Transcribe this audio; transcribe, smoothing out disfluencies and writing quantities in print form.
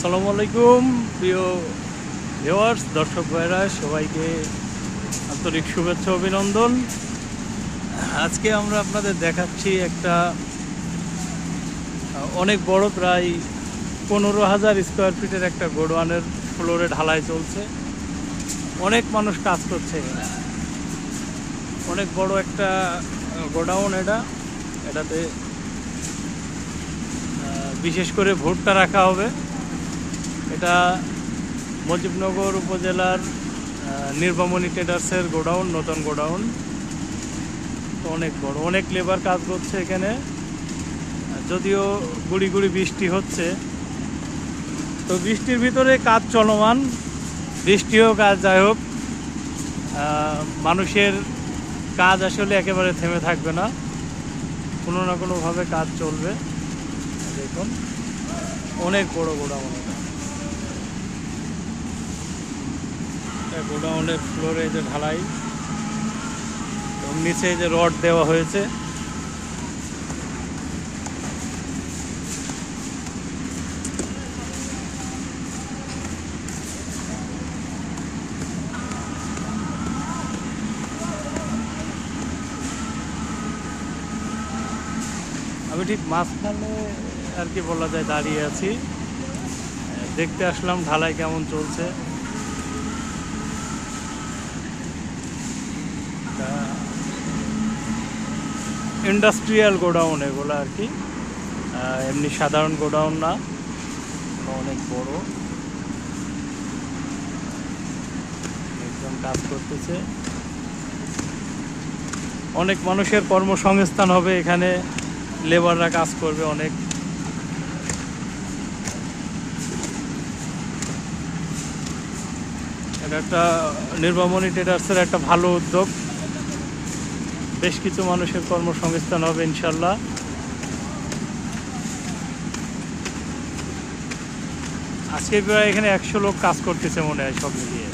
আসসালামু আলাইকুম প্রিয় ভিউয়ার্স, দর্শক ভাইরা সবাইকে আন্তরিক শুভেচ্ছা অভিনন্দন। আজকে আমরা আপনাদের দেখাচ্ছি একটা অনেক বড়, প্রায় 15,000 স্কোয়ার ফিটের একটা গোডাউনের ফ্লোরে ঢালাই চলছে। অনেক মানুষ কাজ করছে এখানে। অনেক বড় একটা গোডাউন এটাতে বিশেষ করে ভুট্টা রাখা হবে। এটা মুজিবনগর উপজেলার নির্বামণি ট্রেডার্সের গোডাউন, নতুন গোডাউন। তো অনেক বড়, অনেক লেবার কাজ করছে এখানে। যদিও গুড়ি গুড়ি বৃষ্টি হচ্ছে, তো বৃষ্টির ভিতরে কাজ চলমান। বৃষ্টি হোক আর যাই হোক, মানুষের কাজ আসলে একেবারে থেমে থাকবে না, কোনো না কোনোভাবে কাজ চলবে। দেখুন অনেক বড় গোডাউন। গোডাউনের ফ্লোরে যে ঢালাই, এবং নিচে যে রড দেওয়া হয়েছে। আমি ঠিক মাঝখানে আর কি বলা যায় দাঁড়িয়ে আছি, দেখতে আসলাম ঢালাই কেমন চলছে। ইন্ডাস্ট্রিয়াল গোডাউন এগুলো আর কি, এমনি সাধারণ গোডাউন না, অনেক বড়। একজন কাজ করতেছে, অনেক মানুষের কর্মসংস্থান হবে এখানে, লেবাররা কাজ করবে অনেক। এটা একটা নির্বামণি ট্রেডার্সের একটা ভালো উদ্যোগ। বেশ কিছু মানুষের কর্মসংস্থান হবে ইনশাল্লাহ। আজকে প্রায় এখানে 100 লোক কাজ করতেছে মনে হয় সব মিলিয়ে।